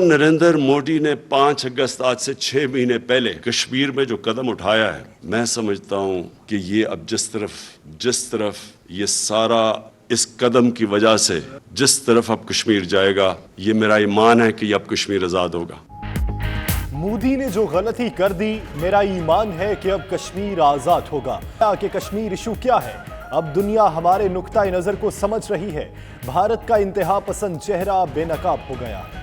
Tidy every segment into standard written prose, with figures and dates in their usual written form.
नरेंद्र मोदी ने 5 अगस्त आज से 6 महीने पहले कश्मीर में जो कदम उठाया है, मैं समझता हूं कि ये अब जिस तरफ ये सारा इस कदम की वजह से जिस तरफ अब कश्मीर जाएगा, ये मेरा ईमान है कि अब कश्मीर आजाद होगा। मोदी ने जो गलती कर दी, मेरा ईमान है कि अब कश्मीर आजाद होगा। कि कश्मीर इशू क्या है, अब दुनिया हमारे नुक्ता नजर को समझ रही है। भारत का इंतहा पसंद चेहरा बेनकाब हो गया है।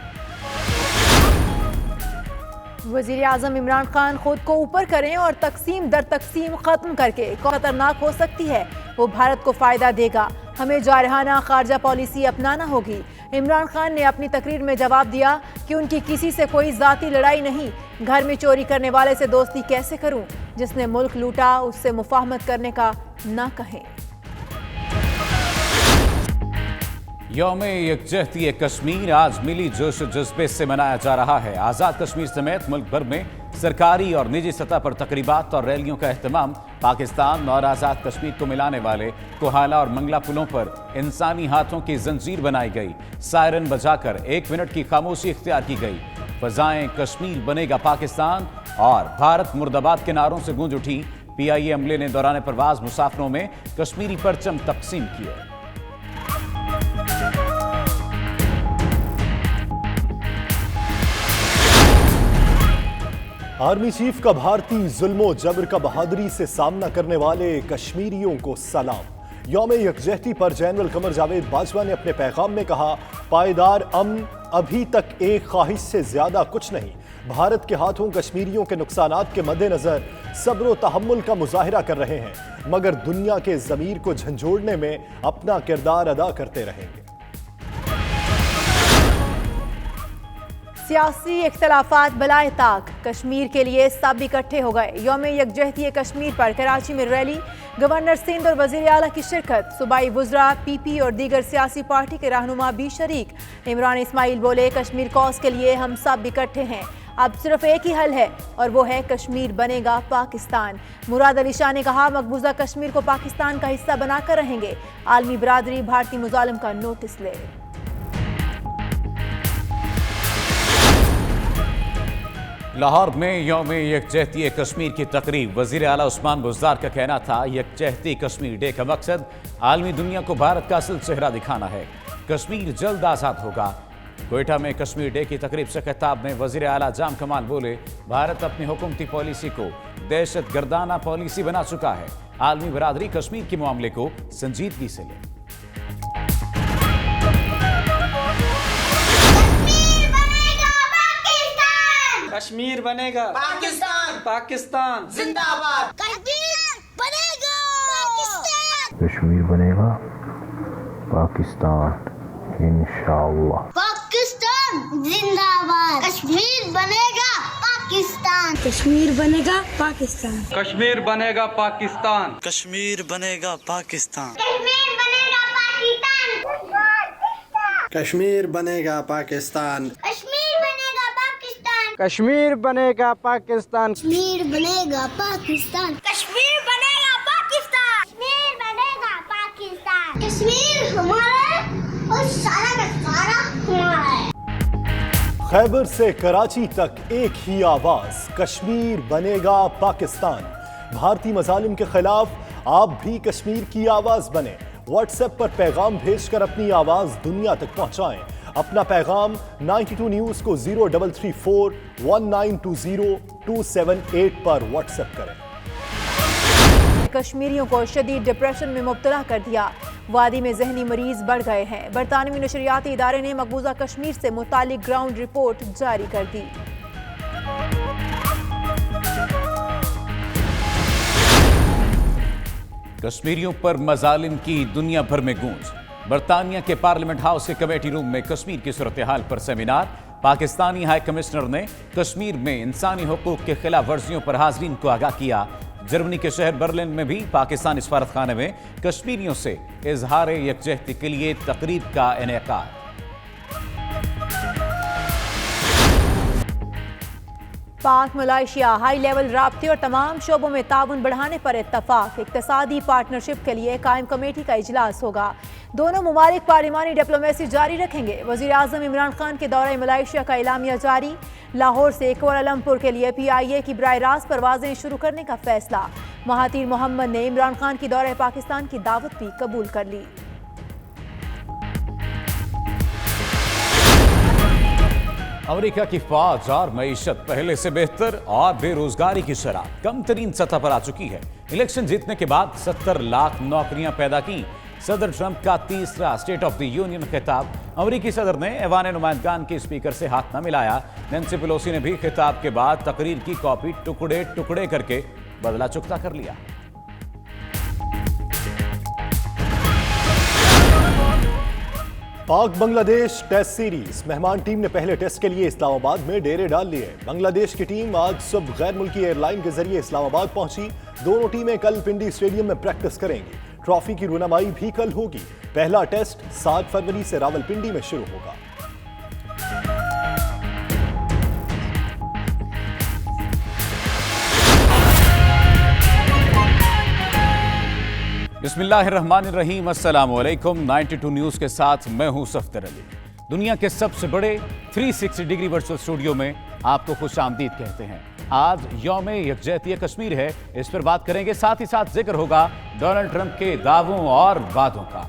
वजीर आजम इमरान खान खुद को ऊपर करें और तकसीम दर तकसीम खत्म करके खतरनाक हो सकती है, वो भारत को फायदा देगा। हमें जारहाना खारजा पॉलिसी अपनाना होगी। इमरान खान ने अपनी तकरीर में जवाब दिया कि उनकी किसी से कोई जाती लड़ाई नहीं। घर में चोरी करने वाले से दोस्ती कैसे करूं? जिसने मुल्क लूटा उससे मुफाहमत करने का ना कहें। यौम यकजहती कश्मीर आज मिली जोश जज्बे से मनाया जा रहा है। आज़ाद कश्मीर समेत मुल्क भर में सरकारी और निजी सतह पर तकरीबात और रैलियों का अहतमाम। पाकिस्तान और आज़ाद कश्मीर को मिलाने वाले कोहाला और मंगला पुलों पर इंसानी हाथों की जंजीर बनाई गई। सायरन बजाकर 1 मिनट की खामोशी इख्तियार की गई। फजाएं कश्मीर बनेगा पाकिस्तान और भारत मुर्दाबाद के नारों से गूंज उठी। PIA अमले ने दौरान परवाज मुसाफिरों में कश्मीरी परचम तकसीम किए। आर्मी चीफ का भारतीय जुल्मो जबर का बहादुरी से सामना करने वाले कश्मीरियों को सलाम। यौम यकजहती पर जनरल कमर जावेद बाजवा ने अपने पैगाम में कहा, पायदार अमन अभी तक एक ख्वाहिश से ज्यादा कुछ नहीं। भारत के हाथों कश्मीरियों के नुकसानात के मद्देनजर सब्र व तहम्मुल का मुजाहिरा कर रहे हैं, मगर दुनिया के ज़मीर को झंझोड़ने में अपना किरदार अदा करते रहेंगे। सियासी इख्तलाफात बलाए ताक, कश्मीर के लिए सब इकट्ठे हो गए। यौम यकजहती कश्मीर पर कराची में रैली, गवर्नर सिंध और वज़ीर आला की शिरकत। सूबाई वुज़रा, PP और दीगर सियासी पार्टी के रहनुमा भी शरीक। इमरान इस्माइल बोले, कश्मीर कॉज के लिए हम सब इकट्ठे हैं। अब सिर्फ एक ही हल है और वो है कश्मीर बनेगा पाकिस्तान। मुराद अली शाह ने कहा, मकबूजा कश्मीर को पाकिस्तान का हिस्सा बनाकर रहेंगे। आलमी बरादरी भारतीय मुजालिम का नोटिस ले। लाहौर में यौम यकजहती कश्मीर की तकरीब। वज़ीर आला उस्मान बुज़दार का कहना था, यकजहती कश्मीर डे का मकसद आलमी दुनिया को भारत का असल चेहरा दिखाना है। कश्मीर जल्द आज़ाद होगा। कोयटा में कश्मीर डे की तकरीब से खिताब में वज़ीर आला जाम कमाल बोले, भारत अपनी हुकूमती पॉलिसी को दहशत गर्दाना पॉलिसी बना चुका है। आलमी बरादरी कश्मीर के मामले को संजीदगी से ले। कश्मीर बनेगा पाकिस्तान, पाकिस्तान जिंदाबाद। कश्मीर बनेगा पाकिस्तान, कश्मीर बनेगा पाकिस्तान इंशाअल्लाह। पाकिस्तान जिंदाबाद। कश्मीर बनेगा पाकिस्तान, कश्मीर बनेगा पाकिस्तान, कश्मीर बनेगा पाकिस्तान, कश्मीर बनेगा पाकिस्तान, कश्मीर बनेगा पाकिस्तान, कश्मीर बनेगा पाकिस्तान, कश्मीर बनेगा पाकिस्तान, कश्मीर बनेगा पाकिस्तान, कश्मीर बनेगा पाकिस्तान, कश्मीर बनेगा पाकिस्तान, कश्मीर बनेगा पाकिस्तान। कश्मीर हमारा है और सारा का सारा हमारा है। खैबर से कराची तक एक ही आवाज, कश्मीर बनेगा पाकिस्तान। भारतीय मजालिम के खिलाफ आप भी कश्मीर की आवाज बने। व्हाट्सएप पर पैगाम भेजकर अपनी आवाज दुनिया तक पहुंचाएं। अपना पैगाम 92 न्यूज़ को 0334 1920 278 पर व्हाट्सएप करें। कश्मीरियों को शदीद डिप्रेशन में मुब्तला कर दिया। वादी में जहनी मरीज बढ़ गए हैं। बरतानवी नशरियाती इदारे ने मकबूजा कश्मीर से मुतालिक ग्राउंड रिपोर्ट जारी कर दी। कश्मीरियों पर मजालिम की दुनिया भर में गूंज। बरतानिया के पार्लियामेंट हाउस के कमेटी रूम में कश्मीर की सूरत हाल पर सेमिनार। पाकिस्तानी हाई कमिश्नर ने कश्मीर में इंसानी हुकूक के खिलाफ वर्जियों पर हाजरीन को आगाह किया। जर्मनी के शहर बर्लिन में भी पाकिस्तानी सफारतखाने में कश्मीरियों से इजहार यकजहती के लिए तकरीब का इनेकाद। पाक मलाइशिया हाई लेवल राब्ते और तमाम शोबों में ताउन बढ़ाने पर इत्तफाक। इक्तसादी पार्टनरशिप के लिए कायम कमेटी का इजलास होगा। दोनों ममालिक पार्लिमानी डिप्लोमेसी जारी रखेंगे। वज़ीर आज़म इमरान खान के दौरे मलाइशिया का एलामिया जारी। लाहौर से कुआलालंपुर के लिए PIA की बराह रास्त परवाजें शुरू करने का फैसला। महातीर मोहम्मद ने इमरान खान की दौरे पाकिस्तान की दावत भी कबूल कर ली। अमेरिका की फौज और मईशत पहले से बेहतर और बेरोजगारी की शरह कम तरीन सतह पर आ चुकी है। इलेक्शन जीतने के बाद 70 लाख नौकरियां पैदा की। सदर ट्रंप का तीसरा स्टेट ऑफ द यूनियन खिताब। अमेरिकी सदर ने ऐवान नुमाइंदगान के स्पीकर से हाथ न मिलाया। नैंसी पेलोसी ने भी खिताब के बाद तकरीर की कॉपी टुकड़े टुकड़े करके बदला चुकता कर लिया। पाक बांग्लादेश टेस्ट सीरीज। मेहमान टीम ने पहले टेस्ट के लिए इस्लामाबाद में डेरे डाल लिए। बांग्लादेश की टीम आज सुबह गैर मुल्की एयरलाइन के जरिए इस्लामाबाद पहुंची। दोनों टीमें कल पिंडी स्टेडियम में प्रैक्टिस करेंगी। ट्रॉफी की रुनमाई भी कल होगी। पहला टेस्ट 7 फरवरी से रावलपिंडी में शुरू होगा। बिस्मिल्लाहिर्रहमानिर्रहीम, अस्सलाम वालेकुम। 92 न्यूज़ के साथ मैं हूं सफ्दर अली। दुनिया के सबसे बड़े 360 डिग्री वर्चुअल स्टूडियो में आपको खुश आमदीद कहते हैं। आज यौम यकजहती कश्मीर है, इस पर बात करेंगे। साथ ही साथ जिक्र होगा डोनाल्ड ट्रंप के दावों और वादों का।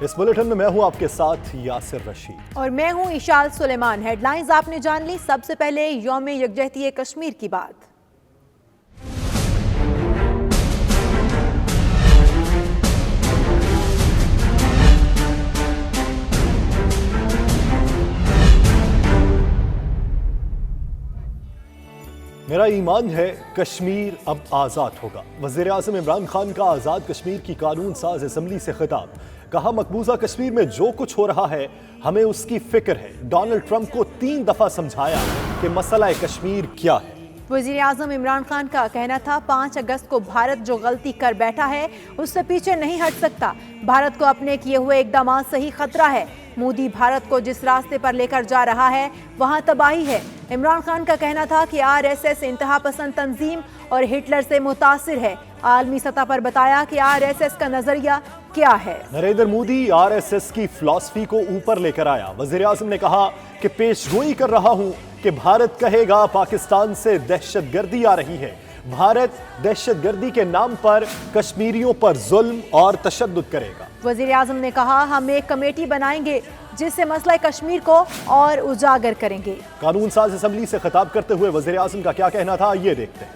इस बुलेटिन में मैं हूं आपके साथ यासिर रशीद और मैं हूं इशाल सुलेमान। हेडलाइंस आपने जान ली। सबसे पहले यौम यकजहती कश्मीर की बात। मेरा ईमान है कश्मीर अब आज़ाद होगा। वज़ीर आज़म इमरान खान का आज़ाद कश्मीर की कानून साज असम्बली से खिताब। कहा, मकबूजा कश्मीर में जो कुछ हो रहा है हमें उसकी फिक्र है। डोनाल्ड ट्रंप को 3 दफ़ा समझाया कि मसला कश्मीर क्या है। वज़ीर आज़म इमरान खान का कहना था 5 अगस्त को भारत जो गलती कर बैठा है उससे पीछे नहीं हट सकता। भारत को अपने किए हुए इक़दाम से ही खतरा है। मोदी भारत को जिस रास्ते पर लेकर जा रहा है वहाँ तबाही है। इमरान खान का कहना था कि RSS इंतहा पसंद तंजीम और हिटलर से मुतासिर है। आलमी सतह पर बताया कि RSS का नजरिया क्या है। नरेंद्र मोदी RSS की फिलॉसफी को ऊपर लेकर आया। वज़ीर आज़म ने कहा कि पेशगोई कर रहा हूं कि भारत कहेगा पाकिस्तान से दहशतगर्दी आ रही है। भारत दहशतगर्दी के नाम पर कश्मीरियों पर जुल्म और तशद्दुद करेगा। वज़ीर आज़म ने कहा, हम एक कमेटी बनाएंगे जिससे मसला कश्मीर को और उजागर करेंगे। कानून साज असम्बली से खिताब करते हुए वज़ीर आज़म का क्या कहना था, ये देखते हैं।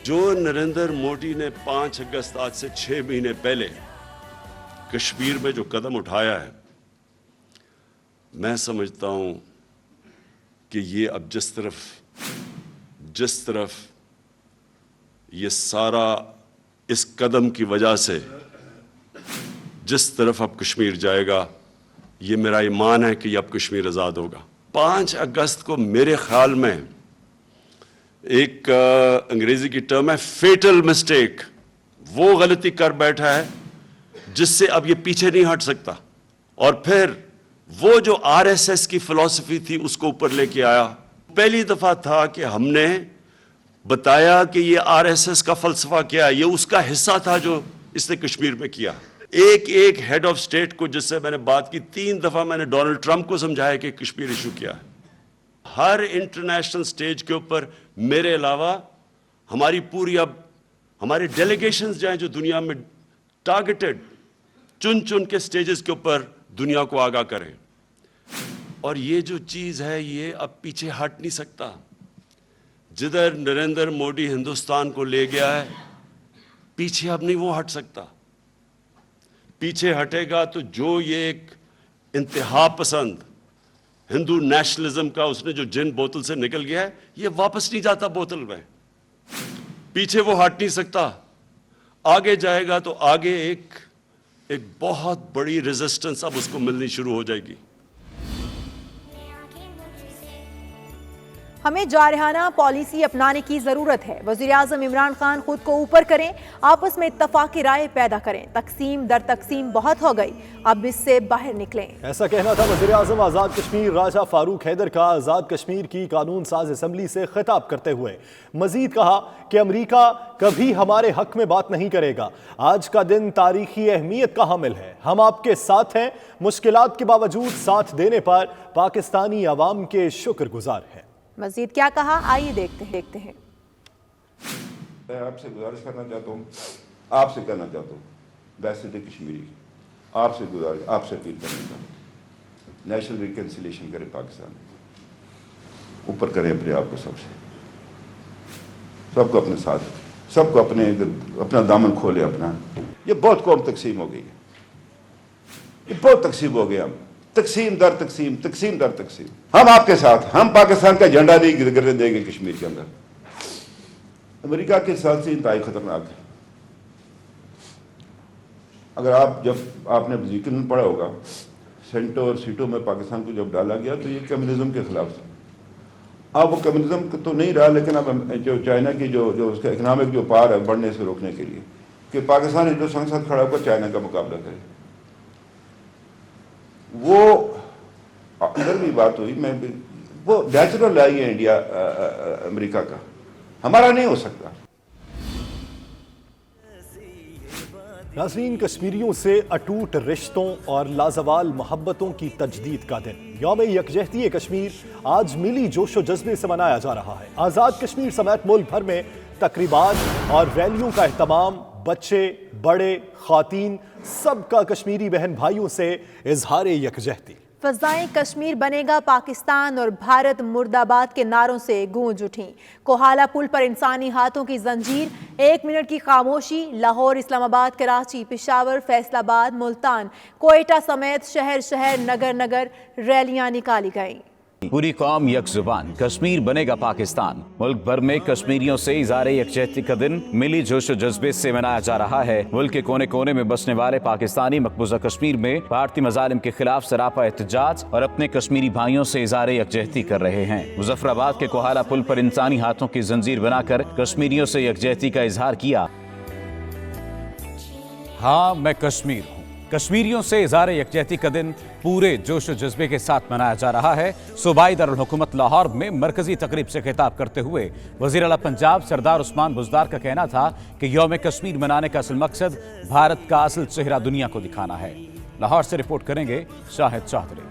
जो नरेंद्र मोदी ने 5 अगस्त आज से 6 महीने पहले कश्मीर में जो कदम उठाया है, मैं समझता हूं कि ये अब जिस तरफ ये सारा इस कदम की वजह से जिस तरफ अब कश्मीर जाएगा, ये मेरा ईमान है कि अब कश्मीर आज़ाद होगा। 5 अगस्त को मेरे ख्याल में एक अंग्रेजी की टर्म है फेटल मिस्टेक, वो गलती कर बैठा है जिससे अब ये पीछे नहीं हट सकता। और फिर वो जो RSS की फिलॉसफी थी उसको ऊपर लेके आया। पहली दफा था कि हमने बताया कि ये RSS का फलसफा क्या है, ये उसका हिस्सा था जो इसने कश्मीर में किया। एक हेड ऑफ स्टेट को जिससे मैंने बात की, 3 दफा मैंने डोनाल्ड ट्रंप को समझाया कि कश्मीर इशू क्या है। हर इंटरनेशनल स्टेज के ऊपर मेरे अलावा हमारी पूरी अब हमारे डेलीगेशंस जाएं जो दुनिया में टारगेटेड चुन के स्टेजेस के ऊपर दुनिया को आगाह करें। और ये जो चीज़ है ये अब पीछे हट नहीं सकता। जिधर नरेंद्र मोदी हिंदुस्तान को ले गया है, पीछे अब नहीं वो हट सकता। पीछे हटेगा तो जो ये एक इंतहा पसंद हिंदू नेशनलिज्म का उसने जो जिन बोतल से निकल गया है, ये वापस नहीं जाता बोतल में। पीछे वो हट नहीं सकता। आगे जाएगा तो आगे एक बहुत बड़ी रेजिस्टेंस अब उसको मिलनी शुरू हो जाएगी। हमें जारहाना पॉलिसी अपनाने की जरूरत है। वज़ीर आज़म इमरान खान खुद को ऊपर करें, आपस में इत्तफाक की राय पैदा करें। तकसीम दर तकसीम बहुत हो गई, अब इससे बाहर निकलें। ऐसा कहना था वज़ीर आज़म आज़ाद कश्मीर राजा फारूक हैदर का आज़ाद कश्मीर की कानून साज असम्बली से खिताब करते हुए। मजीद कहा कि अमरीका कभी हमारे हक में बात नहीं करेगा। आज का दिन तारीखी अहमियत का हामिल है, हम आपके साथ हैं। मुश्किलात के बावजूद साथ देने पर पाकिस्तानी अवाम के शुक्रगुजार हैं। मजीद क्या कहा, आइए देखते हैं। मैं आपसे गुजारिश करना चाहता हूँ, आपसे कहना चाहता हूँ, बैसिड कश्मीरी आपसे गुजारिश, आपसे अपील करना चाहता हूँ, नेशनल रिकन्सिलेशन करें, पाकिस्तान ऊपर करें अपने आप को, सबको अपने साथ, सबको अपना दामन खोले अपना। ये बहुत कौम तकसीम हो गई है, ये बहुत तकसीम हो गया, हम तकसीम दर तकसीम, तकसीम दर तकसीम। हम आपके साथ, हम पाकिस्तान का झंडा नहीं गिरने देंगे कश्मीर के अंदर। अमेरिका के साथ से इंतहाई खतरनाक है। अगर जब आपने जिक्र में पढ़ा होगा, सेंटो और सीटों में पाकिस्तान को जब डाला गया तो ये कम्युनिज्म के खिलाफ था। अब वो कम्युनिज्म तो नहीं रहा, लेकिन अब जो चाइना की जो उसका इकनॉमिक जो पार है बढ़ने से रोकने के लिए कि पाकिस्तान जो संसद खड़ा होकर चाइना का मुकाबला करे, वो अंदर भी बात हुई। वो नेचुरल है ये इंडिया अमेरिका का, हमारा नहीं हो सकता। नाज़रीन, कश्मीरियों से अटूट रिश्तों और लाजवाल मोहब्बतों की तजदीद का दिन यौम यकजहती कश्मीर आज मिली जोशो जज्बे से मनाया जा रहा है। आज़ाद कश्मीर समेत मुल्क भर में तकरीबात और रैलियों का एहतमाम। बच्चे, बड़े, खातीन, सबका कश्मीरी बहन भाइयों से इजहार यकजहती। फजाएं कश्मीर बनेगा पाकिस्तान और भारत मुर्दाबाद के नारों से गूंज उठी। कोहाला पुल पर इंसानी हाथों की जंजीर, 1 मिनट की खामोशी। लाहौर, इस्लामाबाद, कराची, पेशावर, फैसलाबाद, मुल्तान, कोयटा समेत शहर शहर, नगर नगर रैलियां निकाली गईं। पूरी कौम यकजुबान, कश्मीर बनेगा पाकिस्तान। मुल्क भर में कश्मीरियों से इज़हारे यकजहती का दिन मिली जोश जज्बे से मनाया जा रहा है। मुल्क के कोने कोने में बसने वाले पाकिस्तानी मकबूजा कश्मीर में भारतीय मजालिम के खिलाफ सरापा एहतजाज और अपने कश्मीरी भाइयों से इज़हारे यकजहती कर रहे हैं। मुजफ्फराबाद के कोहाला पुल पर इंसानी हाथों की जंजीर बनाकर कश्मीरियों से यकजहती का इजहार किया। हाँ, मैं कश्मीर हूँ। कश्मीरियों से इज़हार यकजहती का दिन पूरे जोश व जज्बे के साथ मनाया जा रहा है। सूबाई दारुल हुकूमत लाहौर में मरकजी तकरीब से खिताब करते हुए वज़ीर आला पंजाब सरदार उस्मान बुज़दार का कहना था कि यौम कश्मीर मनाने का असल मकसद भारत का असल चेहरा दुनिया को दिखाना है। लाहौर से रिपोर्ट करेंगे शाहिद चौधरी।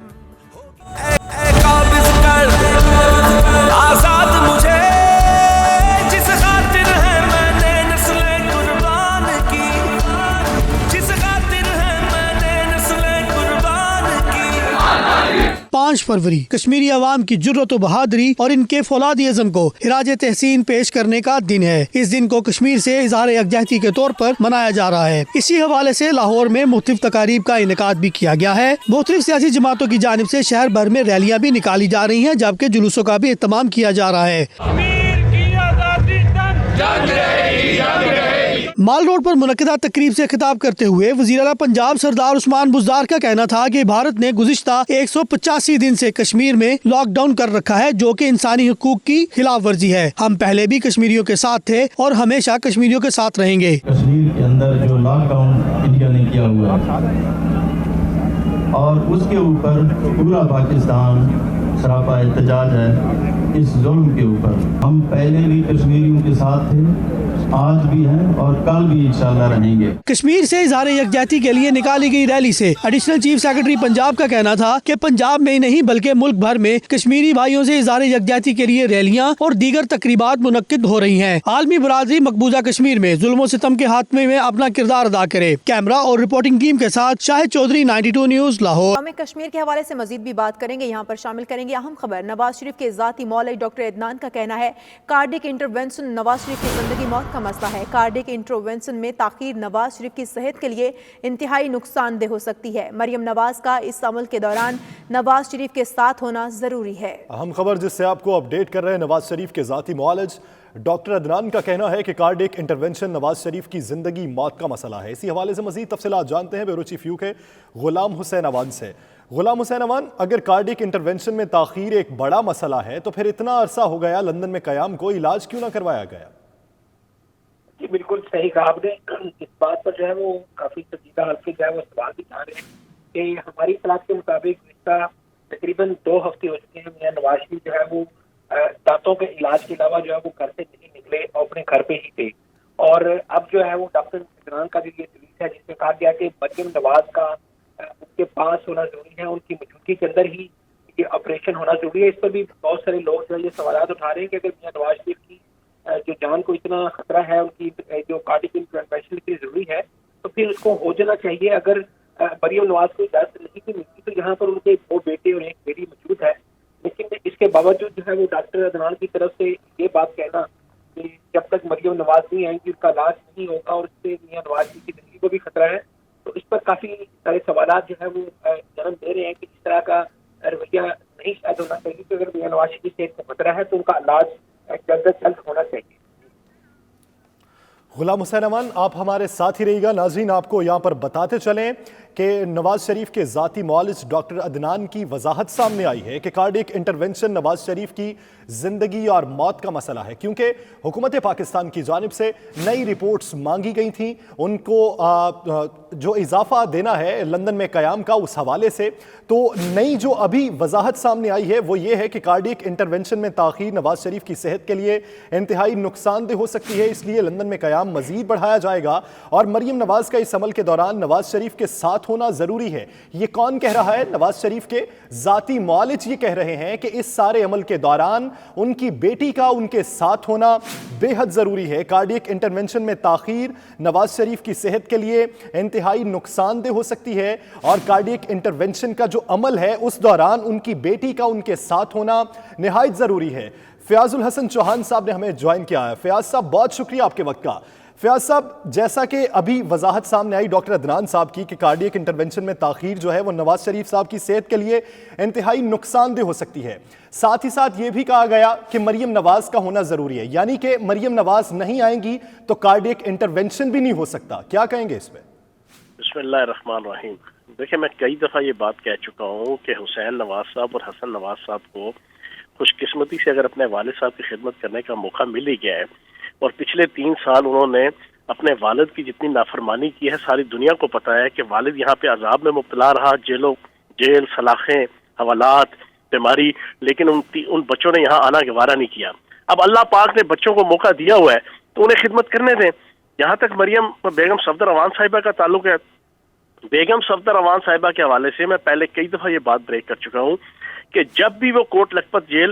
फरवरी कश्मीरी अवाम की जुर्रत व बहादुरी और इनके फौलादी अज़म को खिराज तहसीन पेश करने का दिन है। इस दिन को कश्मीर से इज़हार यकजहती के तौर पर मनाया जा रहा है। इसी हवाले से लाहौर में मुख्तलिफ तकारीब का इनेकाद भी किया गया है। मुख्तलिफ सियासी जमातों की जानिब से शहर भर में रैलियां भी निकाली जा रही हैं, जबकि जुलूसों का भी एहतमाम किया जा रहा है। माल रोड पर मुनक्किदा तकरीब से खिताब करते हुए वज़ीर आला पंजाब सरदार उस्मान बुज़दार का कहना था कि भारत ने गुज़िश्ता 185 दिन से कश्मीर में लॉकडाउन कर रखा है, जो कि इंसानी हुकूक की खिलाफ वर्जी है। हम पहले भी कश्मीरियों के साथ थे और हमेशा कश्मीरियों के साथ रहेंगे। कश्मीर के अंदर जो लॉकडाउन इंडिया ने किया हुआ और उसके ऊपर पूरा पाकिस्तान सरापा एहतजाज है इस जुल्म के ऊपर। हम पहले भी कश्मीरियों के साथ थे, आज भी हैं और कल भी इंशाल्लाह रहेंगे। कश्मीर से इज़हार यकजहती के लिए निकाली गई रैली से एडिशनल चीफ सेक्रेटरी पंजाब का कहना था कि पंजाब में ही नहीं बल्कि मुल्क भर में कश्मीरी भाइयों से इज़हार यकजहती के लिए रैलियां और दीगर तकरीबात मुनक्किद हो रही हैं। आलमी बरादरी मकबूजा कश्मीर में जुल्म सितम के खात्मे में अपना किरदार अदा करे। कैमरा और रिपोर्टिंग टीम के साथ शाहिद चौधरी, 92 न्यूज़, लाहौर। हमें कश्मीर के हवाले से मजीद भी बात करेंगे, यहाँ पर शामिल करेंगे अहम खबर। नवाज शरीफ के ज़ाती मौलवी डॉक्टर अदनान का कहना है कार्डिक इंटरवेंशन नवाज शरीफ की जिंदगी मौत का मसला है। कार्डिक इंटरवेंशन में ताखीर नवाज शरीफ की सेहत के लिए इंतहाई नुकसानदेह हो सकती है। मरियम नवाज का इस अमल के दौरान नवाज शरीफ के साथ होना जरूरी है। अहम खबर जिससे आपको अपडेट कर रहे हैं, नवाज शरीफ के ज़ाती मुआलिज डॉक्टर अदनान का कहना है कि कार्डिक इंटरवेंशन नवाज शरीफ की जिंदगी मौत का मसला है। इसी हवाले से मजीद तफसीलात जानते हैं ब्यूरो चीफ यू के गुलाम हुसैन अवान से। غلام حسین امان، اگر کارڈیک انٹرونشن میں تاخیر ایک بڑا مسئلہ ہے تو پھر اتنا عرصہ ہو گیا لندن میں قیام کو، علاج کیوں نہ کروایا گیا؟ جی بالکل صحیح کہا آپ نے. اس بات پر جو ہے وہ کافی سنجیدہ حلقے جو ہے وہ سوال بھی جا رہے ہیں کہ ہماری اطلاعات کے مطابق گزشتہ تقریباً 2 ہفتے ہو چکے ہیں میاں نواز شریف جو ہے وہ دانتوں کے علاج کے علاوہ جو ہے وہ گھر سے نہیں نکلے اور اپنے گھر پہ ہی تھے. اور اب جو ہے وہ ڈاکٹر عدنان کا جو یہ ریلیز ہے جس میں کہا گیا کہ مریم نواز کا ان کے پاس ہونا ضروری ہے، ان کی موجودگی کے اندر ہی یہ آپریشن ہونا ضروری ہے. اس پر بھی بہت سارے لوگ جو ہے یہ سوالات اٹھا رہے ہیں کہ اگر میاں نواز شریف کی جو جان کو اتنا خطرہ ہے، ان کی جو کارڈیک انٹرونشن کی ضروری ہے، تو پھر اس کو ہو جانا چاہیے. اگر مریم نواز کو اجازت نہیں بھی ملتی تو یہاں پر ان کے 2 بیٹے اور 1 بیٹی موجود ہے. لیکن اس کے باوجود جو ہے وہ ڈاکٹر عدنان کی طرف سے یہ بات کہنا کہ جب تک مریم نواز نہیں آئیں گی اس کا علاج نہیں ہوگا اور اس سے میاں نواز کی زندگی کو بھی خطرہ ہے، تو اس پر کافی سارے سوالات جو ہے وہ جنم دے رہے ہیں کہ اس طرح کا رویہ نہیں شاید ہونا چاہیے کہ اگر میاں نواز کی صحت کو خطرہ ہے تو ان کا علاج جلد از جلد ہونا چاہیے. غلام حسین امان، آپ ہمارے ساتھ ہی رہیے گا. ناظرین، آپ کو یہاں پر بتاتے چلیں کہ نواز شریف کے ذاتی معالج ڈاکٹر عدنان کی وضاحت سامنے آئی ہے کہ کارڈیک انٹرونشن نواز شریف کی زندگی اور موت کا مسئلہ ہے، کیونکہ حکومت پاکستان کی جانب سے نئی رپورٹس مانگی گئی تھیں ان کو جو اضافہ دینا ہے لندن میں قیام کا اس حوالے سے. تو نئی جو ابھی وضاحت سامنے آئی ہے وہ یہ ہے کہ کارڈیک انٹرونشن میں تاخیر نواز شریف کی صحت کے لیے انتہائی نقصان دہ ہو سکتی ہے، اس لیے لندن میں قیام مزید بڑھایا جائے گا اور مریم نواز کا اس عمل کے دوران نواز شریف کے ساتھ ہونا ضروری ہے. یہ کون کہہ رہا ہے؟ نواز شریف کے ذاتی معالج یہ کہہ رہے ہیں کہ اس سارے عمل کے دوران ان کی بیٹی کا ان کے ساتھ ہونا بے حد ضروری ہے. کارڈیک انٹرونشن میں تاخیر نواز شریف کی صحت کے لیے انتہائی نقصان دہ ہو سکتی ہے اور کارڈیک انٹرونشن کا جو عمل ہے اس دوران ان کی بیٹی کا ان کے ساتھ ہونا نہایت ضروری ہے. فیاض الحسن چوہان صاحب نے ہمیں جوائن کیا ہے. فیاض صاحب، بہت شکریہ آپ کے وقت کا. فیاض صاحب، جیسا کہ ابھی وضاحت سامنے آئی ڈاکٹر عدنان صاحب کی کہ کارڈیک انٹرونشن میں تاخیر جو ہے وہ نواز شریف صاحب کی صحت کے لیے انتہائی نقصان دہ ہو سکتی ہے، ساتھ ہی ساتھ یہ بھی کہا گیا کہ مریم نواز کا ہونا ضروری ہے، یعنی کہ مریم نواز نہیں آئیں گی تو کارڈیک انٹرونشن بھی نہیں ہو سکتا. کیا کہیں گے اس پہ؟ بسم اللہ الرحمن الرحیم. دیکھیں، میں کئی دفعہ یہ بات کہہ چکا ہوں کہ حسین نواز صاحب اور حسن نواز صاحب کو خوش قسمتی سے اگر اپنے والد صاحب کی خدمت کرنے کا موقع مل ہی گیا ہے اور پچھلے 3 سال انہوں نے اپنے والد کی جتنی نافرمانی کی ہے ساری دنیا کو پتا ہے کہ والد یہاں پہ عذاب میں مبتلا رہا، جیل، سلاخیں، حوالات، بیماری، لیکن ان بچوں نے یہاں آنا گوارا نہیں کیا. اب اللہ پاک نے بچوں کو موقع دیا ہوا ہے تو انہیں خدمت کرنے دیں. یہاں تک مریم بیگم صفدر امان صاحبہ کا تعلق ہے، بیگم صفدر امان صاحبہ کے حوالے سے میں پہلے کئی دفعہ یہ بات بریک کر چکا ہوں کہ جب بھی وہ کوٹ لکھپت جیل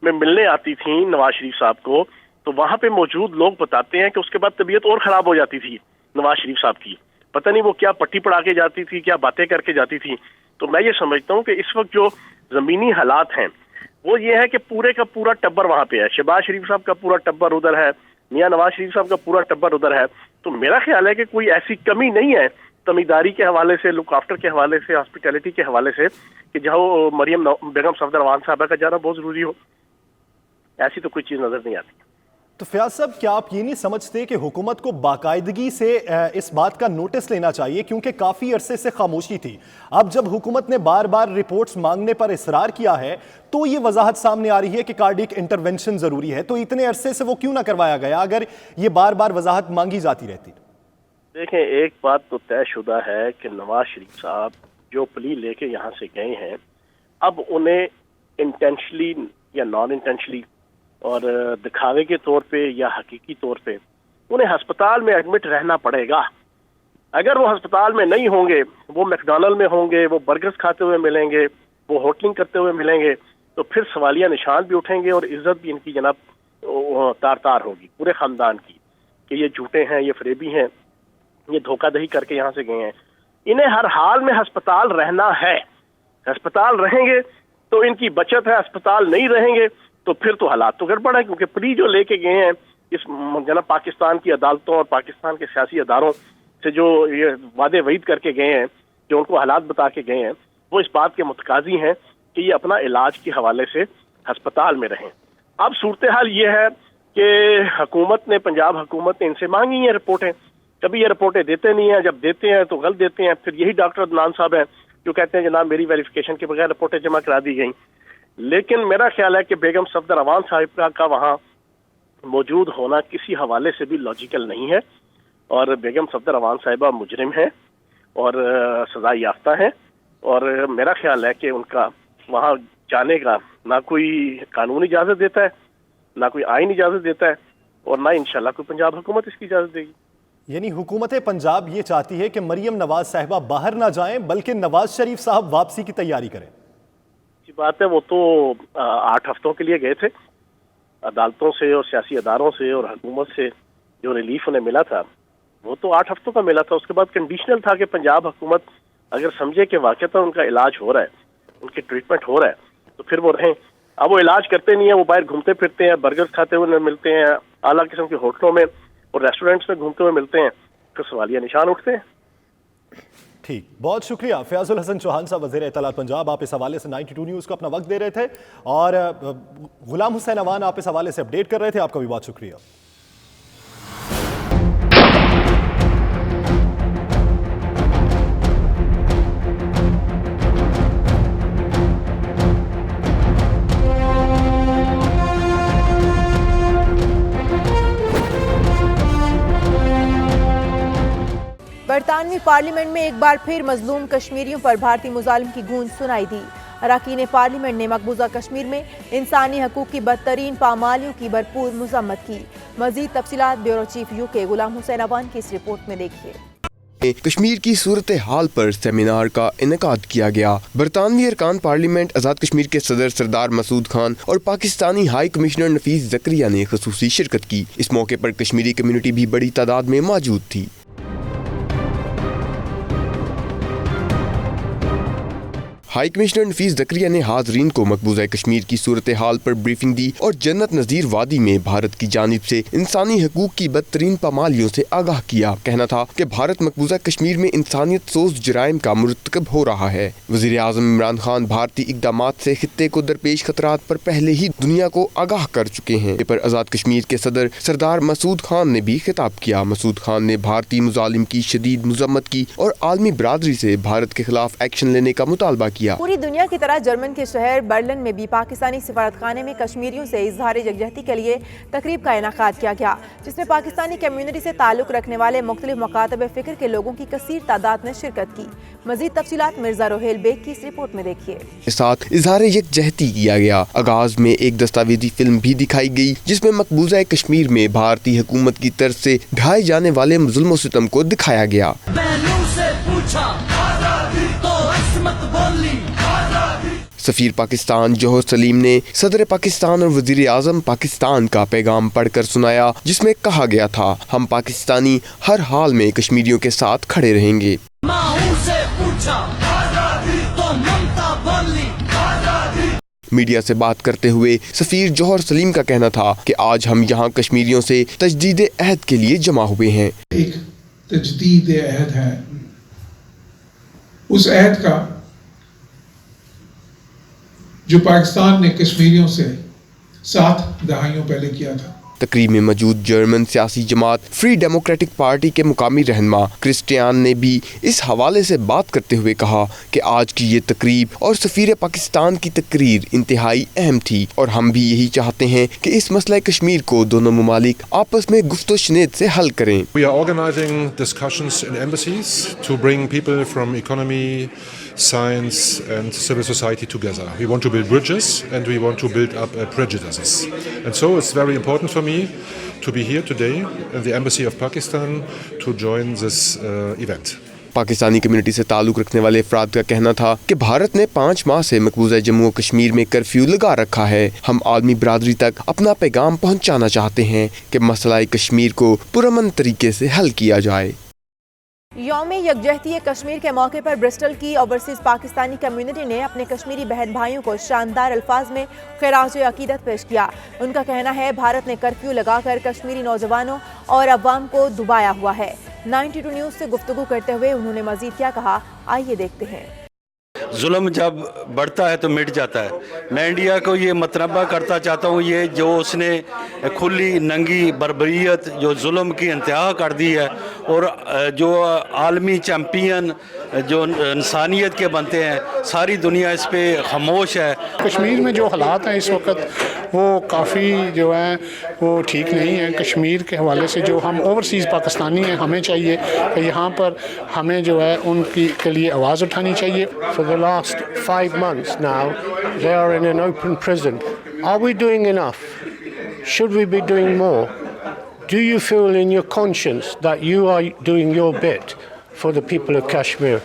میں ملنے آتی تھیں نواز شریف صاحب کو تو وہاں پہ موجود لوگ بتاتے ہیں کہ اس کے بعد طبیعت اور خراب ہو جاتی تھی نواز شریف صاحب کی. پتہ نہیں وہ کیا پٹی پڑھا کے جاتی تھی، کیا باتیں کر کے جاتی تھی. تو میں یہ سمجھتا ہوں کہ اس وقت جو زمینی حالات ہیں وہ یہ ہے کہ پورے کا پورا ٹبر وہاں پہ ہے. شہباز شریف صاحب کا پورا ٹبر ادھر ہے، میاں نواز شریف صاحب کا پورا ٹبر ادھر ہے. تو میرا خیال ہے کہ کوئی ایسی کمی نہیں ہے تمیداری کے حوالے سے، لک آفٹر کے حوالے سے، ہاسپٹیلٹی کے حوالے سے کہ جہاں مریم بیگم صفدر امان صاحبہ کا جانا بہت ضروری ہو. ایسی تو کوئی چیز نظر نہیں آتی. تو فیاض صاحب، کیا آپ یہ نہیں سمجھتے کہ حکومت کو باقاعدگی سے اس بات کا نوٹس لینا چاہیے، کیونکہ کافی عرصے سے خاموشی تھی. اب جب حکومت نے بار بار رپورٹس مانگنے پر اصرار کیا ہے تو یہ وضاحت سامنے آ رہی ہے کہ کارڈیک انٹرونشن ضروری ہے، تو اتنے عرصے سے وہ کیوں نہ کروایا گیا اگر یہ بار بار وضاحت مانگی جاتی رہتی؟ دیکھیں، ایک بات تو طے شدہ ہے کہ نواز شریف صاحب جو پلی لے کے یہاں سے گئے ہیں، اب انہیں انٹینشلی یا نان انٹینشلی اور دکھاوے کے طور پہ یا حقیقی طور پہ انہیں ہسپتال میں ایڈمٹ رہنا پڑے گا. اگر وہ ہسپتال میں نہیں ہوں گے، وہ میکڈونلڈ میں ہوں گے، وہ برگرز کھاتے ہوئے ملیں گے، وہ ہوٹلنگ کرتے ہوئے ملیں گے، تو پھر سوالیہ نشان بھی اٹھیں گے اور عزت بھی ان کی جناب تار ہوگی پورے خاندان کی کہ یہ جھوٹے ہیں، یہ فریبی ہیں، یہ دھوکہ دہی کر کے یہاں سے گئے ہیں. انہیں ہر حال میں ہسپتال رہنا ہے. ہسپتال رہیں گے تو ان کی بچت ہے، ہسپتال نہیں رہیں گے تو پھر تو حالات تو گڑبڑ ہے. کیونکہ پلی جو لے کے گئے ہیں اس جناب پاکستان کی عدالتوں اور پاکستان کے سیاسی اداروں سے جو یہ وعدے وعید کر کے گئے ہیں، جو ان کو حالات بتا کے گئے ہیں، وہ اس بات کے متقاضی ہیں کہ یہ اپنا علاج کے حوالے سے ہسپتال میں رہیں. اب صورتحال یہ ہے کہ حکومت نے، پنجاب حکومت نے ان سے مانگی ہیں رپورٹیں. کبھی یہ رپورٹیں دیتے نہیں ہیں، جب دیتے ہیں تو غلط دیتے ہیں. پھر یہی ڈاکٹر عدنان صاحب ہیں जो कहते हैं जनाब मेरी वेरिफिकेशन के बगैर रिपोर्टें जमा करा दी गई। लेकिन मेरा ख्याल है कि बेगम सफदर अवान साहिबा का वहाँ मौजूद होना किसी हवाले से भी लॉजिकल नहीं है, और बेगम सफदर अवान साहिबा मुजरिम है और सजा याफ्ता है, और मेरा ख्याल है कि उनका वहाँ जाने का ना कोई कानून इजाज़त देता है, ना कोई आइन इजाज़त देता है, और ना इंशाल्लाह कोई पंजाब हुकूमत इसकी इजाज़त देगी। यानी हुकूमत पंजाब ये चाहती है कि मरियम नवाज साहिबा बाहर ना जाएं, बल्कि नवाज शरीफ साहब वापसी की तैयारी करें। अच्छी बात है, वो तो 8 हफ्तों के लिए गए थे, अदालतों से और सियासी अदारों से और हुकूमत से जो रिलीफ उन्हें मिला था वो तो 8 हफ्तों का मिला था। उसके बाद कंडीशनल था कि पंजाब हुकूमत अगर समझे कि वाकई उनका इलाज हो रहा है, उनकी ट्रीटमेंट हो रहा है, तो फिर वो रहें। अब वो इलाज करते नहीं है, वो बाहर घूमते फिरते हैं, बर्गर खाते हुए मिलते हैं, आला किस्म के होटलों में और रेस्टोरेंट्स में घूमते हुए मिलते हैं, तो सवालिया निशान उठते हैं। ठीक, बहुत शुक्रिया फयाजुल हसन चौहान साहब, वज़ीर इत्तलात पंजाब। आप इस हवाले से 92 न्यूज़ को अपना वक्त दे रहे थे, और गुलाम हुसैन अवान आप इस हवाले से अपडेट कर रहे थे। आपका भी बहुत शुक्रिया। बरतानवी पार्लियामेंट में एक बार फिर मजलूम कश्मीरियों पर भारतीय मुजालिम की गूंज सुनाई दी। अरकान पार्लियामेंट ने मकबूजा कश्मीर में इंसानी हकूक की बदतरीन पामालियों की भरपूर मजम्मत की। मजीद तफसीलात bureau chief UK Ghulam Hussain Awan की इस रिपोर्ट में देखिए। कश्मीर की सूरत हाल पर सेमिनार का इनेकाद किया गया। बरतानवी अरकान पार्लियामेंट आज़ाद कश्मीर के सदर सरदार मसूद खान और पाकिस्तानी हाई कमिश्नर नफीस जकरिया ने खसूसी शिरकत की। इस मौके पर कश्मीरी कम्युनिटी भी बड़ी तादाद में मौजूद थी। हाई कमिश्नर नफीस जकरिया ने हाजरीन को मकबूजा कश्मीर की सूरत हाल पर ब्रीफिंग दी और जन्नत नज़ीर वादी में भारत की जानिब से इंसानी हकूक की बदतरीन पामालियों से आगाह किया। कहना था कि भारत मकबूजा कश्मीर में इंसानियत सोज जराइम का मुर्तकब हो रहा है। वज़ीर आज़म इमरान खान भारतीय इक़दामात से खित्ते को दरपेश खतरात पर पहले ही दुनिया को आगाह कर चुके हैं। पर आज़ाद कश्मीर के सदर सरदार मसूद खान ने भी खिताब किया। मसूद खान ने भारतीय मुजालिम की शदीद मजम्मत की और आलमी बरादरी से भारत के खिलाफ एक्शन लेने का मुतालबा किया। पूरी दुनिया की तरह जर्मन के शहर बर्लिन में भी पाकिस्तानी सिफारतखाने में कश्मीरियों से इजहार यकजहती के लिए तकरीब का इनेकाद किया गया, जिसमें पाकिस्तानी कम्युनिटी से ताल्लुक रखने वाले मुख्तलिफ मकातब फ़िक्र के लोगों की कसीर तादाद ने शिरकत की। मजीद तफसीलात मिर्जा रोहेल बेग की इस रिपोर्ट में देखिए। के साथ इजहार यकजहती किया गया। आगाज में एक दस्तावेजी फिल्म भी दिखाई गई जिसमें मकबूजा कश्मीर में भारतीय हुकूमत की तरफ से ढाए जाने वाले जुल्म सितम को दिखाया गया। सफीर पाकिस्तान जौहर सलीम ने सदर पाकिस्तान और वजीर आज़म पाकिस्तान का पैगाम पढ़कर सुनाया, जिसमें कहा गया था, हम पाकिस्तानी हर हाल में कश्मीरियों के साथ खड़े रहेंगे। मीडिया से बात करते हुए सफीर जौहर सलीम का कहना था कि आज हम यहाँ कश्मीरियों से तजदीद अहद के लिए जमा हुए हैं। एक तजदीद अहद है, उस अहद का जो पाकिस्तान ने कश्मीरियों से 7 दहाइयों पहले किया था। तकरीब में मौजूद जर्मन सियासी जमात फ्री डेमोक्रेटिक पार्टी के मुकामी रहनुमा क्रिस्टियान ने भी इस हवाले से बात करते हुए कहा कि आज की ये तकरीब और सफीर पाकिस्तान की तकरीर इंतहाई अहम थी और हम भी यही चाहते हैं कि इस मसला कश्मीर को दोनों ममालिक आपस में गुफ्तो शनीद से हल करें। We are organizing discussions in embassies to bring people from economy, science and civil society together. We want to build bridges and we want to build up prejudices. And so it's very important for me to be here today in the Embassy of Pakistan to join this event. Pakistani community से ताल्लुक़ रखने वाले अफराद का कहना था कि भारत ने 5 माह से मकबूजा जम्मू और कश्मीर में कर्फ्यू लगा रखा है। हम आलमी बरादरी तक अपना पैगाम पहुँचाना चाहते हैं कि मसला कश्मीर को पुरअमन तरीके से हल किया जाए। यौम यकजहती कश्मीर के मौके पर ब्रिस्टल की ओवरसीज पाकिस्तानी कम्युनिटी ने अपने कश्मीरी बहन भाइयों को शानदार अल्फाज में खिराज अकीदत पेश किया। उनका कहना है भारत ने कर्फ्यू लगाकर कश्मीरी नौजवानों और अवाम को दुबाया हुआ है। 92 न्यूज़ से गुफ्तगू करते हुए उन्होंने मजीद क्या कहा, आइए देखते हैं। जुल्म जब बढ़ता है तो मिट जाता है। मैं इंडिया को ये मतनबा करता चाहता हूँ, ये जो उसने खुली नंगी बर्बरियत जो जुल्म की इंतहा कर दी है और जो आलमी चैम्पियन जो इंसानियत के बनते हैं, सारी दुनिया इस पे खामोश है। कश्मीर में जो हालात हैं इस वक्त वो काफ़ी जो है वो ठीक नहीं है। कश्मीर के हवाले से जो हम ओवरसीज़ पाकिस्तानी हैं, हमें चाहिए कि यहाँ पर हमें जो है उनकी के लिए आवाज़ उठानी चाहिए। For the last 5 months now, they are in an open prison. Are we doing enough? Should we be doing more? Do you feel in your conscience that you are doing your bit for the people of Kashmir?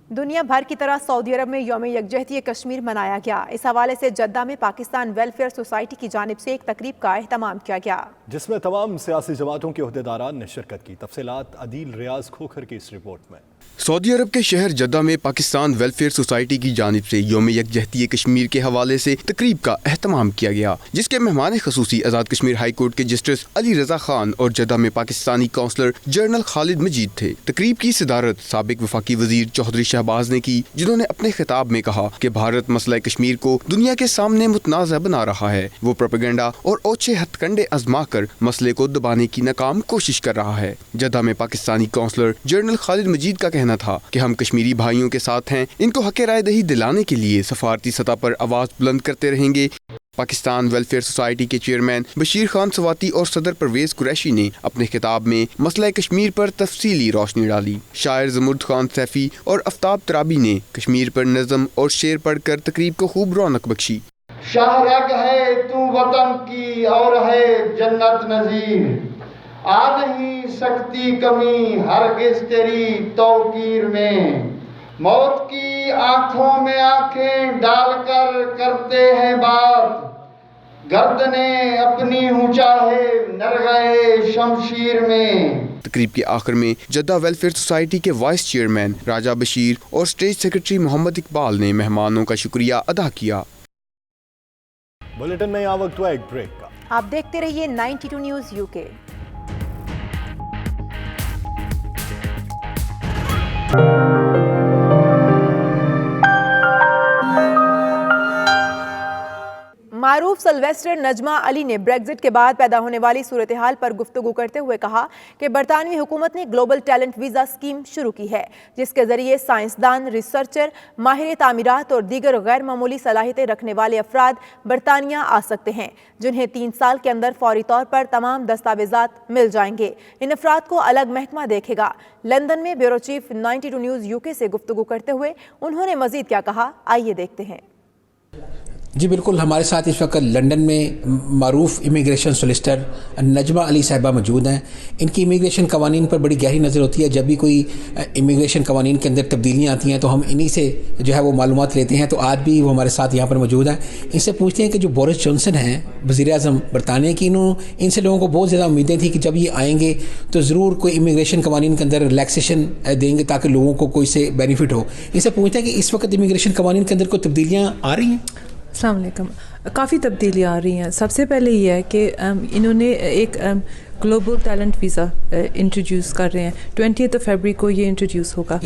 दुनिया भर की तरह Saudi अरब में यौम यकजहती कश्मीर मनाया गया। इस हवाले से जद्दा में पाकिस्तान वेलफेयर सोसाइटी की जानिब से एक तकरीब का एहतमाम किया गया, जिसमें तमाम सियासी जमातों के ओहदेदारान ने शिरकत की। तफसीलात अदील रियाज खोखर की इस रिपोर्ट में। सऊदी अरब के शहर जद्दा में पाकिस्तान वेलफेयर सोसाइटी की जानिब से यौम यकजहती कश्मीर के हवाले से तकरीब का एहतमाम किया गया, जिसके मेहमान खसूसी आज़ाद कश्मीर हाई कोर्ट के जस्टिस अली रजा खान और जद्दा में पाकिस्तानी काउंसलर जनरल खालिद मजीद थे। तकरीब की सदारत साबिक वफाकी वजीर चौधरी शहबाज ने की, जिन्होंने अपने खिताब में कहा कि भारत मसला कश्मीर को दुनिया के सामने मुतनाज़ा बना रहा है। वो प्रोपेगेंडा और ओछे हथकंडे आजमा कर मसले को दबाने की नाकाम कोशिश कर रहा है। जद्दा में पाकिस्तानी काउंसलर जनरल खालिद मजीद का कहना था कि हम कश्मीरी भाइयों के साथ हैं, इनको हक राय दही दिलाने के लिए सफारती सतह पर आवाज़ बुलंद करते रहेंगे। पाकिस्तान वेलफेयर सोसाइटी के चेयरमैन बशीर खान सवाती और सदर परवेज कुरैशी ने अपने खिताब में मसला कश्मीर पर तफसीली रोशनी डाली। शायर जमुर्द खान सैफी और आफ्ताब तराबी ने कश्मीर पर नज़म और शेर पढ़कर तकरीब को खूब रौनक बख्शी। शाहरग है तू वतन की और है जन्नत नजीर, आ नहीं सकती कमी हरगिज तेरी तौकीर में, मौत की आंखों में आंखें डालकर करते हैं बात, गर्दने अपनी ऊंचा है नरगए शमशीर में। तकरीब के आखिर में जद्दा वेलफेयर सोसाइटी के वाइस चेयरमैन राजा बशीर और स्टेज सेक्रेटरी मोहम्मद इकबाल ने मेहमानों का शुक्रिया अदा किया। बुलेटिन में यहाँ वक्त हुआ एक ब्रेक का। आप देखते रहिए 92 न्यूज़ यूके। मारूफ सिल्वेस्टर नजमा अली ने ब्रेग्जिट के बाद पैदा होने वाली सूरत हाल पर गुफ्तगू करते हुए कहा कि बरतानवी हुकूमत ने ग्लोबल टैलेंट वीज़ा स्कीम शुरू की है, जिसके जरिए साइंसदान, रिसर्चर, माहिर तामीरात और दीगर गैर मामूली सलाहियतें रखने वाले अफराद बरतानिया आ सकते हैं, जिन्हें 3 साल के अंदर फौरी तौर पर तमाम दस्तावेजात मिल जाएंगे। इन अफराद को अलग महकमा देखेगा। लंदन में ब्यूरो चीफ 92 न्यूज़ यूके से गुफ्तगू करते हुए उन्होंने मजीद क्या कहा, आइए देखते हैं। जी बिल्कुल, हमारे साथ इस वक्त लंदन में मारूफ इमिग्रेशन सोलिसिटर नजमा अली साहिबा मौजूद हैं। इनकी इमिग्रेशन कवानीन पर बड़ी गहरी नज़र होती है। जब भी कोई इमिग्रेशन कवानीन के अंदर तब्दीलियाँ आती हैं तो हम इन्हीं से जो है वो मालूमात लेते हैं। तो आज भी वो हमारे साथ यहाँ पर मौजूद हैं। इनसे पूछते हैं कि जो बोरिस जॉनसन हैं वज़ीर आज़म बरतानिया की, इनसे लोगों को बहुत ज़्यादा उम्मीदें थी कि जब ये आएंगे तो ज़रूर कोई इमिग्रेशन कवानीन के अंदर रिलैक्सेशन देंगे ताकि लोगों को कोई से बेनिफिट हो। इनसे पूछते हैं कि इस वक्त इमिग्रेशन कवानीन के अंदर कोई तब्दीलियाँ आ रही हैं? अस्सलाम वालेकुम। काफ़ी तब्दीलियाँ आ रही हैं। सबसे पहले ये है कि इन्होंने एक ग्लोबल टैलेंट वीज़ा इंट्रोड्यूस कर रहे हैं। 20 फरवरी को ये इंट्रोड्यूस होगा,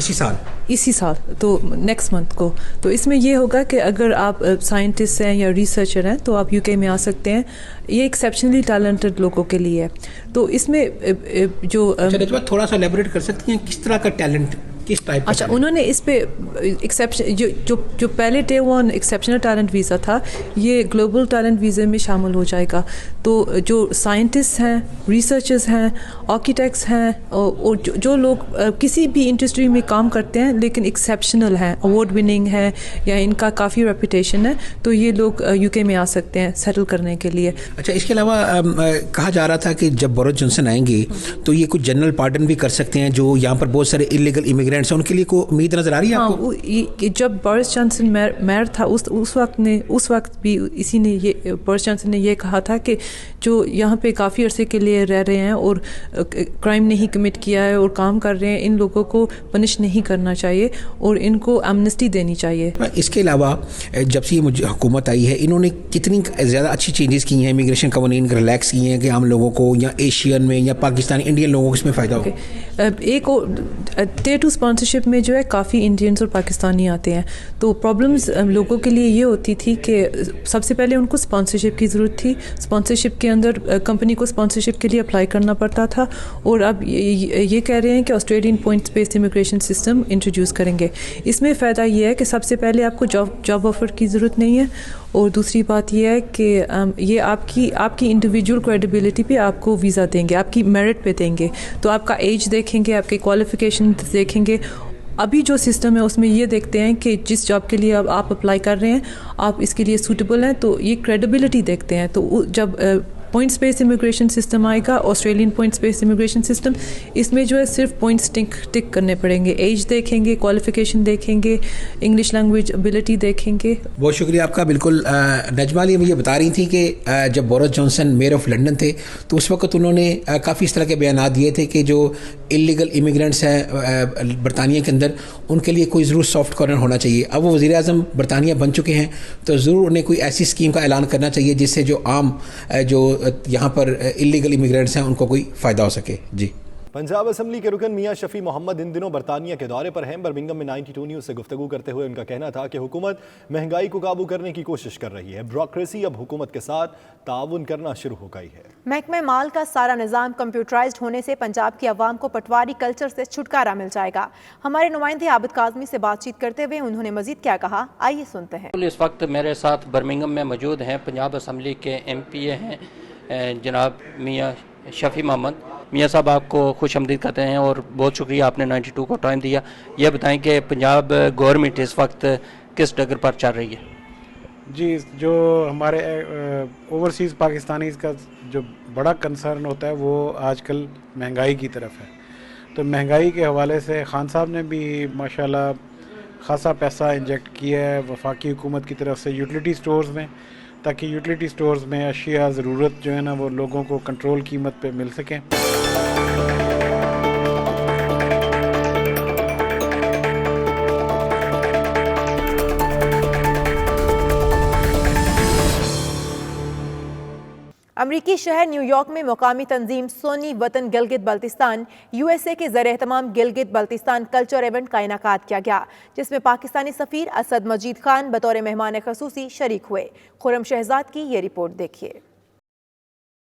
इसी साल तो नेक्स्ट मंथ को। तो इसमें ये होगा कि अगर आप साइंटिस्ट हैं या रिसर्चर हैं तो आप यूके में आ सकते हैं। ये एक्सेप्शनली टैलेंटेड लोगों के लिए है। तो इसमें जो थोड़ा सा एलैबोरेट कर सकती हैं किस तरह का टैलेंट, किस टाइप का? अच्छा, उन्होंने इस पे एक्सेप्शन जो पहले day one exceptional talent visa था, ये ग्लोबल टैलेंट वीज़े में शामिल हो जाएगा। तो जो साइंटिस्ट हैं, रिसर्चर्स हैं, आर्किटेक्ट्स हैं और जो लोग किसी भी इंडस्ट्री में काम करते हैं लेकिन एक्सेप्शनल हैं, अवार्ड विनिंग है या इनका काफ़ी रेपुटेशन है, तो ये लोग यूके में आ सकते हैं सेटल करने के लिए। अच्छा, इसके अलावा कहा जा रहा था कि जब बोरिस जॉनसन आएंगे तो ये कुछ जनरल पार्डन भी कर सकते हैं जो यहाँ पर बहुत सारे इलीगल इमिग्रेंट्स हैं, उनके लिए कोई उम्मीद नज़र आ रही है आपको? जब बोरिस जॉनसन मेयर था उस वक्त भी इसी ने ये बोरिस जॉनसन ने ये कहा था कि जो यहाँ पे काफ़ी अरसे के लिए रह रहे हैं और क्राइम नहीं कमिट किया है और काम कर रहे हैं, इन लोगों को पनिश नहीं करना चाहिए और इनको एमनेस्टी देनी चाहिए। इसके अलावा जब से ये हुकूमत आई है, इन्होंने कितनी ज़्यादा अच्छी चेंजेस की हैं, इमिग्रेशन कवानीन रिलैक्स किए हैं कि आम लोगों को या एशियन में या पाकिस्तानी इंडियन लोगों को इसमें फ़ायदा हो? एक टेटू स्पॉन्सरशिप में जो है काफ़ी इंडियंस और पाकिस्तानी आते हैं, तो प्रॉब्लम्स लोगों के लिए ये होती थी कि सबसे पहले उनको स्पॉन्सरशिप की ज़रूरत थी। स्पॉन्सरशिप के अंदर कंपनी को स्पॉन्सरशिप के लिए अप्लाई करना पड़ता था, और अब ये कह रहे हैं कि Australian points based immigration system introduce करेंगे। इसमें फ़ायदा ये है कि सबसे पहले आपको जॉब ऑफ़र की ज़रूरत नहीं है, और दूसरी बात यह है कि ये आपकी इंडिविजुअल क्रेडिबिलिटी पे आपको वीज़ा देंगे, आपकी मेरिट पे देंगे। तो आपका एज देखेंगे, आपके क्वालिफिकेशन देखेंगे। अभी जो सिस्टम है उसमें ये देखते हैं कि जिस जॉब के लिए अब आप अप्लाई कर रहे हैं आप इसके लिए सूटेबल हैं, तो ये क्रेडिबिलिटी देखते हैं। तो जब पॉइंट्स बेस्ड इमिग्रेशन सिस्टम आएगा, Australian points based immigration system, इसमें जो है सिर्फ पॉइंट्स टिक करने पड़ेंगे, एज देखेंगे, क्वालिफिकेशन देखेंगे, इंग्लिश लैंग्वेज एबिलिटी देखेंगे। बहुत शुक्रिया आपका। बिल्कुल नजमा अली मुझे बता रही थी कि जब Boris Johnson mayor of London थे तो उस वक्त उन्होंने काफ़ी इस तरह के बयान दिए थे कि जो इलीगल इमिग्रेंट्स हैं बरतानिया के अंदर, उनके लिए कोई ज़रूर सॉफ्ट कॉर्नर होना चाहिए। अब वो वज़ीर आज़म बरतानिया बन चुके हैं, तो ज़रूर उन्हें कोई ऐसी स्कीम का ऐलान करना चाहिए जिससे जो आम जो यहाँ पर इलीगल इमिग्रेंट्स हैं उनको कोई फ़ायदा हो सके। जी। पंजाब असम्बली के रुकन मियां शफी मोहम्मद इन दिनों बरतानिया के दौरे पर हैं। बर्मिंघम में 92 न्यूज़ से गुफ्तगू करते हुए उनका कहना था कि हुकूमत महंगाई को काबू करने की कोशिश कर रही है। ब्यूरोक्रेसी अब हुकूमत के साथ ताउन करना शुरू हो गई है। महकमे माल का सारा निज़ाम कंप्यूटराइज्ड होने से पंजाब की आवाम को पटवारी कल्चर से छुटकारा मिल जाएगा। हमारे नुमाइंदे आबिद काज़मी से बातचीत करते हुए उन्होंने मजीद क्या कहा, आइए सुनते हैं। इस वक्त मेरे साथ बर्मिंघम में मौजूद हैं पंजाब असम्बली के MPA हैं जनाब मियाँ शफी मोहम्मद। मियाँ साहब आपको खुश आमदीद कहते हैं और बहुत शुक्रिया आपने 92 को टाइम दिया। ये बताएं कि पंजाब गवर्नमेंट इस वक्त किस डगर पर चल रही है? जी, जो हमारे ओवरसीज़ पाकिस्तानीज़ का जो बड़ा कंसर्न होता है वो आजकल महंगाई की तरफ है। तो महंगाई के हवाले से खान साहब ने भी माशाल्लाह खासा पैसा इंजेक्ट किया है वफाकी हुकूमत की तरफ से यूटिलिटी स्टोर्स में, ताकि यूटिलिटी स्टोर्स में अशिया ज़रूरत जो है ना वो लोगों को कंट्रोल कीमत पे मिल सकें। अमरीकी शहर न्यूयॉर्क में मुकामी तंजीम सोनी वतन गिलगित बल्तिस्तान USA के ज़रिए एहतमाम गिलगित बल्तिस्तान कल्चर इवेंट का इनेकाद किया गया, जिसमें पाकिस्तानी सफ़ीर असद मजीद खान बतौर मेहमान ख़ुसूसी शरीक हुए। खुरम शहजाद की ये रिपोर्ट देखिए।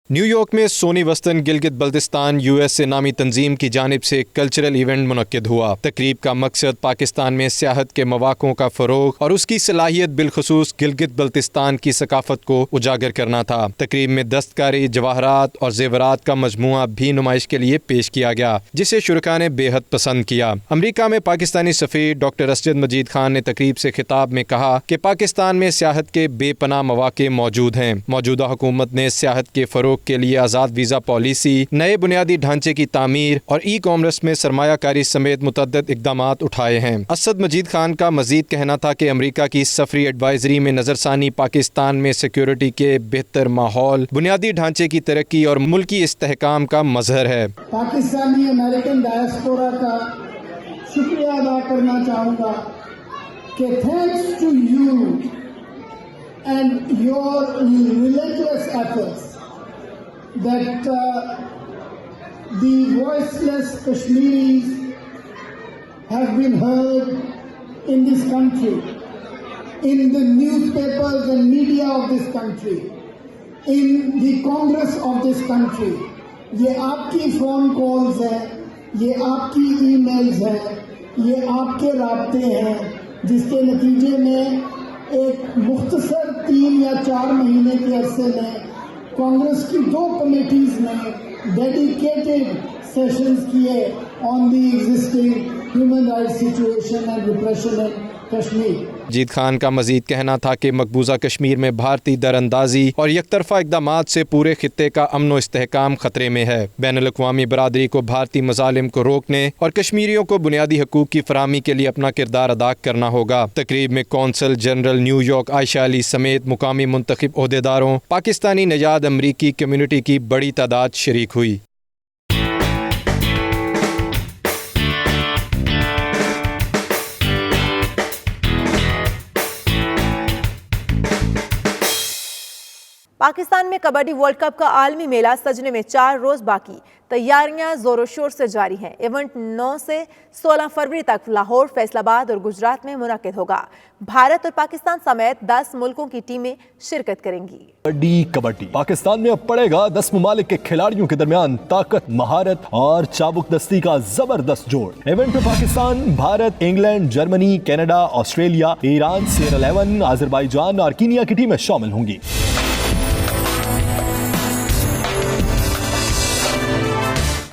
न्यूयॉर्क में सोनी वतन गिलगित बल्तिस्तान USA नामी तंजीम की जानिब से कल्चरल इवेंट मुनक्किद हुआ। तकरीब का मकसद पाकिस्तान में सियाहत के मौक़ों का फ़रोग और उसकी सलाहियत बिलखुसूस गिलगित बल्तिस्तान की सकाफत को उजागर करना था। तकरीब में दस्तकारी, जवाहरात और जेवरात का मजमुआ भी नुमाइश के लिए पेश किया गया, जिसे शुरका ने बेहद पसंद किया। अमरीका में पाकिस्तानी सफ़ीर डॉक्टर असद मजीद खान ने तकरीब से खिताब में कहा कि पाकिस्तान में सियाहत के बेपनाह मौक़े मौजूद हैं। मौजूदा हुकूमत ने सियाहत के फ़रोग के लिए आज़ाद वीज़ा पॉलिसी, नए बुनियादी ढांचे की तामीर और ई-कॉमर्स में सरमायाकारी समेत मुतअद्दिद इक़दामात उठाए हैं। असद मजीद खान का मजीद कहना था कि अमरीका की सफरी एडवाइजरी में नज़रसानी पाकिस्तान में सिक्योरिटी के बेहतर माहौल, बुनियादी ढांचे की तरक्की और मुल्की इस्तेहकाम का मजहर है। पाकिस्तानी अमेरिकन डायस्पोरा का शुक्रिया अदा करना चाहूँगा कि thanks to you and your religious efforts that the voiceless Kashmiris have been heard in this country, in the newspapers and media of this country, in the Congress of this country. ये आपकी phone calls हैं, ये आपकी emails हैं, ये आपके राब्ते हैं, जिसके नतीजे में एक मुख्तसर 3 या 4 महीने के अरसे में कांग्रेस की 2 कमेटीज ने डेडिकेटेड सेशंस किए on the existing human rights situation and repression in Kashmir. Majeed Khan का मजीद कहना था कि मकबूजा कश्मीर में भारतीय दरअंदाजी और यकतरफा इक़दामात से पूरे खित्ते का अमन व इस्तेहकाम खतरे में है। बैनुल-अक़वामी बरादरी को भारतीय मज़ालिम को रोकने और कश्मीरियों को बुनियादी हकूक़ की फराहमी के लिए अपना किरदार अदा करना होगा। तकरीब में consul general New York Ayesha Ali समेत मुकामी मुंतखब ओहदेदारों, पाकिस्तानी नजाद अमरीकी कम्यूनिटी की बड़ी तादाद शरीक हुई। पाकिस्तान में कबड्डी वर्ल्ड कप का आलमी मेला सजने में 4 रोज बाकी, तैयारियां जोरों शोर से जारी हैं। इवेंट 9 से 16 फरवरी तक लाहौर, फैसलाबाद और गुजरात में मुनक्किद होगा। भारत और पाकिस्तान समेत 10 मुल्कों की टीमें शिरकत करेंगी। कबड्डी पाकिस्तान में अब पड़ेगा 10 ममालिक के खिलाड़ियों के दरमियान ताकत, महारत और चाबुक दस्ती का जबरदस्त जोड़। इवेंट में Pakistan, Bharat, England, Germany, Canada, Australia, Iran, Sierra Leone, Azerbaijan और कीनिया की टीमें शामिल होंगी।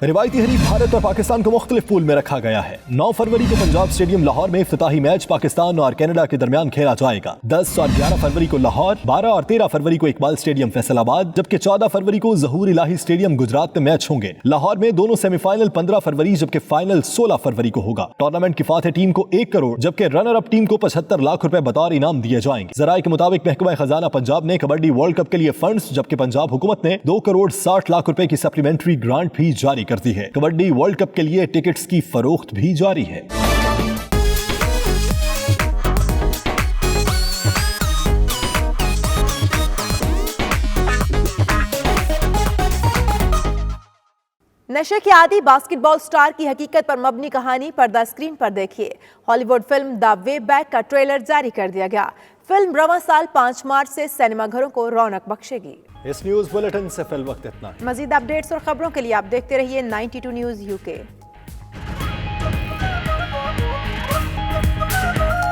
रिवायती हरीफ भारत और पाकिस्तान को मुख्तलिफ पूल में रखा गया है। 9 फरवरी को पंजाब स्टेडियम लाहौर में इफ्तिताही मैच पाकिस्तान और कनाडा के दरमियान खेला जाएगा। 10 और 11 फरवरी को लाहौर, 12 और 13 फरवरी को इकबाल स्टेडियम फैसलाबाद, जबकि 14 फरवरी को ज़हूर इलाही स्टेडियम गुजरात में मैच होंगे। लाहौर में दोनों सेमीफाइनल 15 फरवरी जबकि फाइनल 16 फरवरी को होगा। टूर्नामेंट की फातेह टीम को 1 करोड़ जबकि रनर अप टीम को 75 लाख रुपए बतौर इनाम दिए जाएंगे। जराये के मुताबिक महकमा खजाना पंजाब ने कबड्डी वर्ल्ड कप के लिए फंड्स, जबकि पंजाब हुकूमत ने 2 करोड़ 60 लाख रुपए की सप्लीमेंट्री ग्रांट भी जारी कर दी है। कबड्डी वर्ल्ड कप के लिए टिकट्स की फरोख्त भी जारी है। नशे के आदी बास्केटबॉल स्टार की हकीकत पर मबनी कहानी पर्दा स्क्रीन पर देखिए। Hollywood film the way back का ट्रेलर जारी कर दिया गया। फिल्म रवां साल 5 मार्च से सिनेमा घरों को रौनक बख्शेगी। इस न्यूज बुलेटिन से फिल वक्त इतना। मजीद अपडेट्स और खबरों के लिए आप देखते रहिए 92 न्यूज़ UK।